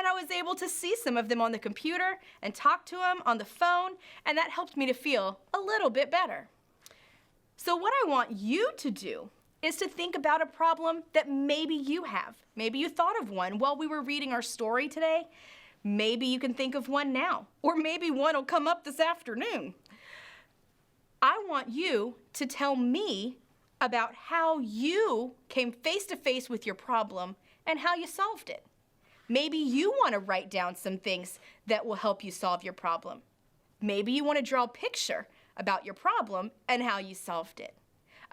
and I was able to see some of them on the computer and talk to them on the phone, and that helped me to feel a little bit better. So what I want you to do is to think about a problem that maybe you have. Maybe you thought of one while we were reading our story today. Maybe you can think of one now, or maybe one will come up this afternoon. I want you to tell me about how you came face to face with your problem and how you solved it. Maybe you want to write down some things that will help you solve your problem. Maybe you want to draw a picture about your problem and how you solved it.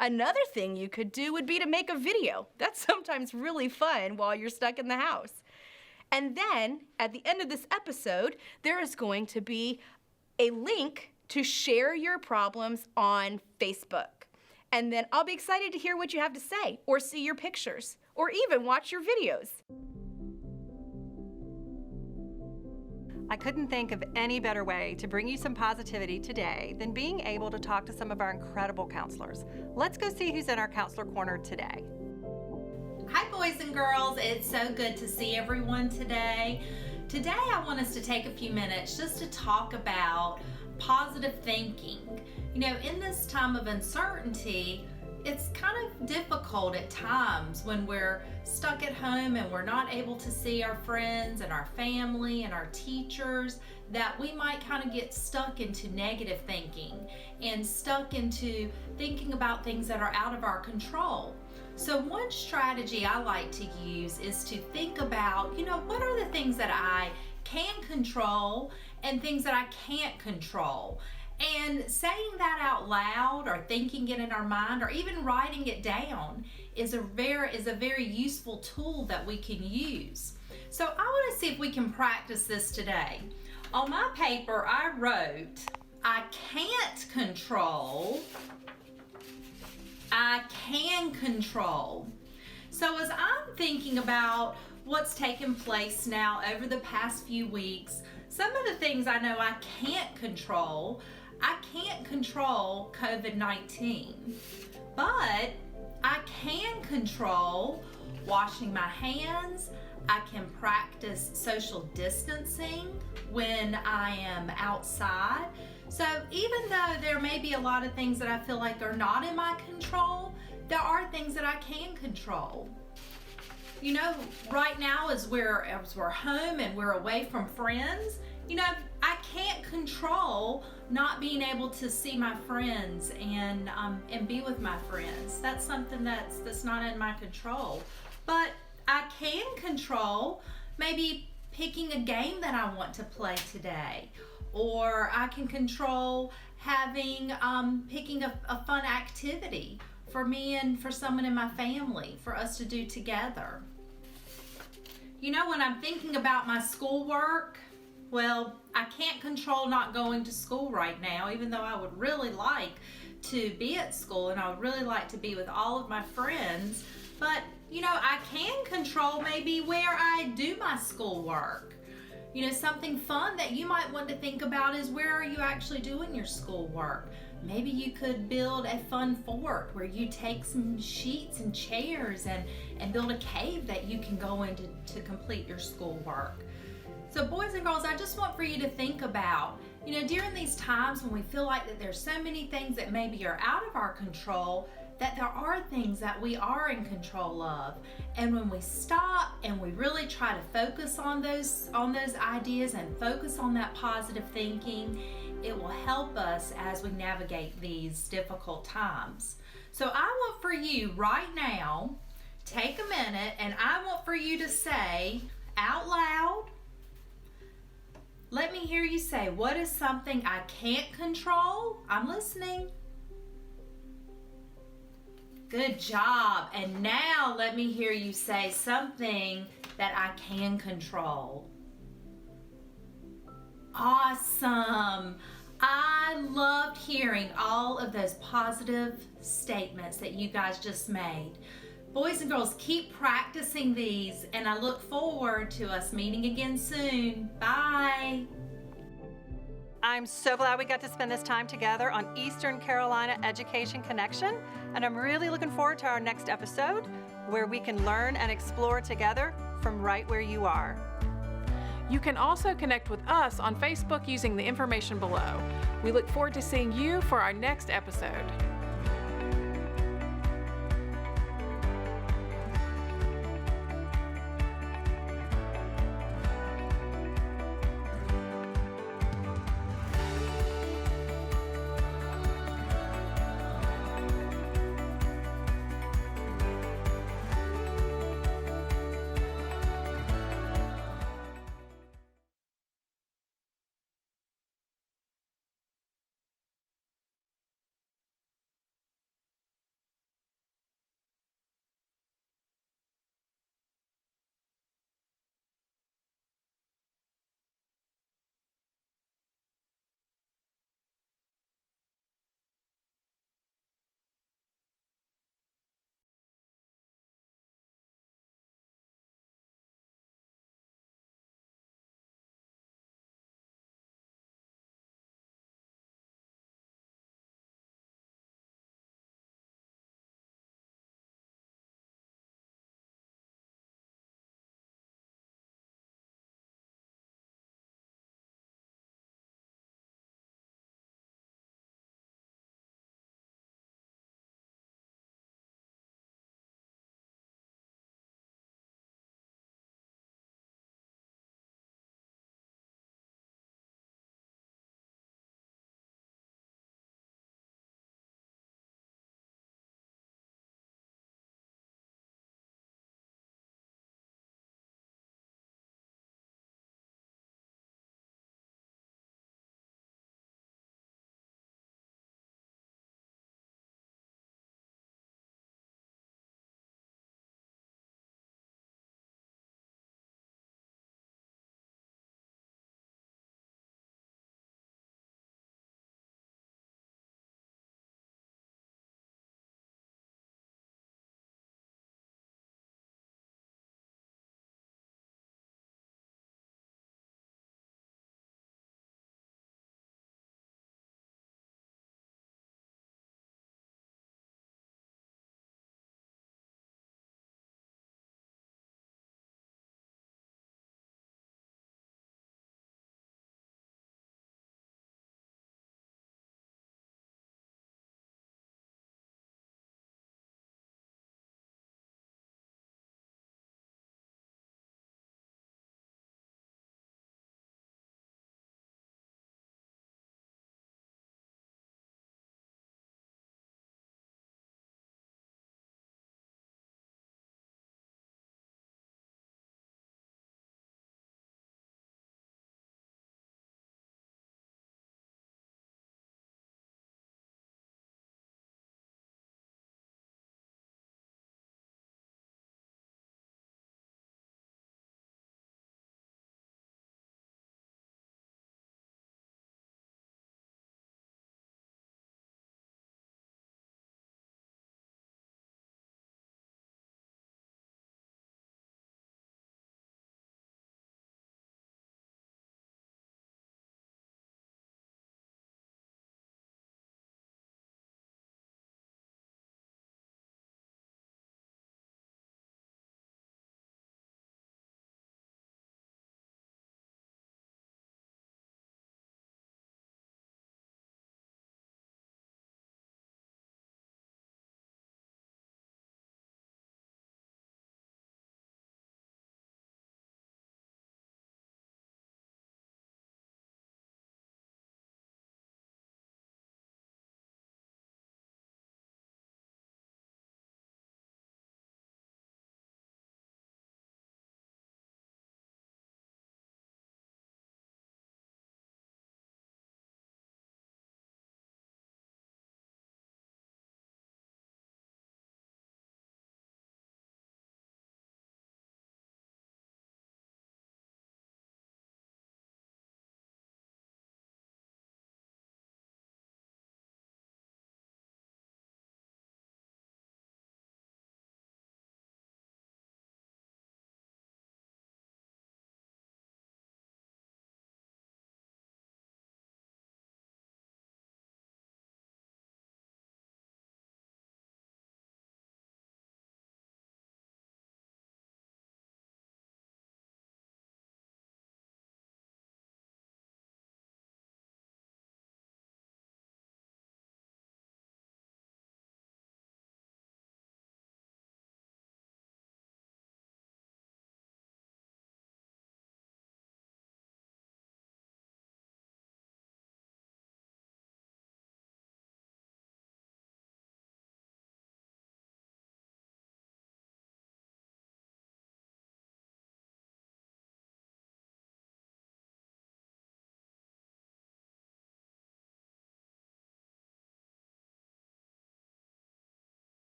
Another thing you could do would be to make a video. That's sometimes really fun while you're stuck in the house. And then, at the end of this episode, there is going to be a link to share your problems on Facebook. And then I'll be excited to hear what you have to say, or see your pictures, or even watch your videos. I couldn't think of any better way to bring you some positivity today than being able to talk to some of our incredible counselors. Let's go see who's in our counselor corner today. Hi boys and girls, it's so good to see everyone today. Today I want us to take a few minutes just to talk about positive thinking. You know, in this time of uncertainty, it's kind of difficult at times when we're stuck at home and we're not able to see our friends and our family and our teachers, that we might kind of get stuck into negative thinking and stuck into thinking about things that are out of our control. So one strategy I like to use is to think about, you know, what are the things that I can control and things that I can't control. And saying that out loud, or thinking it in our mind, or even writing it down is a very useful tool that we can use. So I want to see if we can practice this today. On my paper, I wrote, I can't control, I can control. So as I'm thinking about what's taken place now over the past few weeks, some of the things I know I can't control. I can't control COVID-19, but I can control washing my hands. I can practice social distancing when I am outside. So even though there may be a lot of things that I feel like are not in my control, there are things that I can control. You know, right now as we're home and we're away from friends, you know, I can't control not being able to see my friends and be with my friends. That's something that's not in my control. But I can control maybe picking a game that I want to play today, or I can control having picking a fun activity for me and for someone in my family for us to do together. You know, when I'm thinking about my schoolwork, well, I can't control not going to school right now, even though I would really like to be at school and I would really like to be with all of my friends. But, you know, I can control maybe where I do my schoolwork. You know, something fun that you might want to think about is, where are you actually doing your schoolwork? Maybe you could build a fun fort where you take some sheets and chairs and build a cave that you can go into to complete your schoolwork. So boys and girls, I just want for you to think about, you know, during these times when we feel like that there's so many things that maybe are out of our control, that there are things that we are in control of. And when we stop and we really try to focus on those ideas and focus on that positive thinking, it will help us as we navigate these difficult times. So I want for you right now, take a minute, and I want for you to say out loud, let me hear you say, what is something I can't control? I'm listening. Good job. And now let me hear you say something that I can control. Awesome. I loved hearing all of those positive statements that you guys just made. Boys and girls, keep practicing these, and I look forward to us meeting again soon. Bye. I'm so glad we got to spend this time together on Eastern Carolina Education Connection, and I'm really looking forward to our next episode where we can learn and explore together from right where you are. You can also connect with us on Facebook using the information below. We look forward to seeing you for our next episode.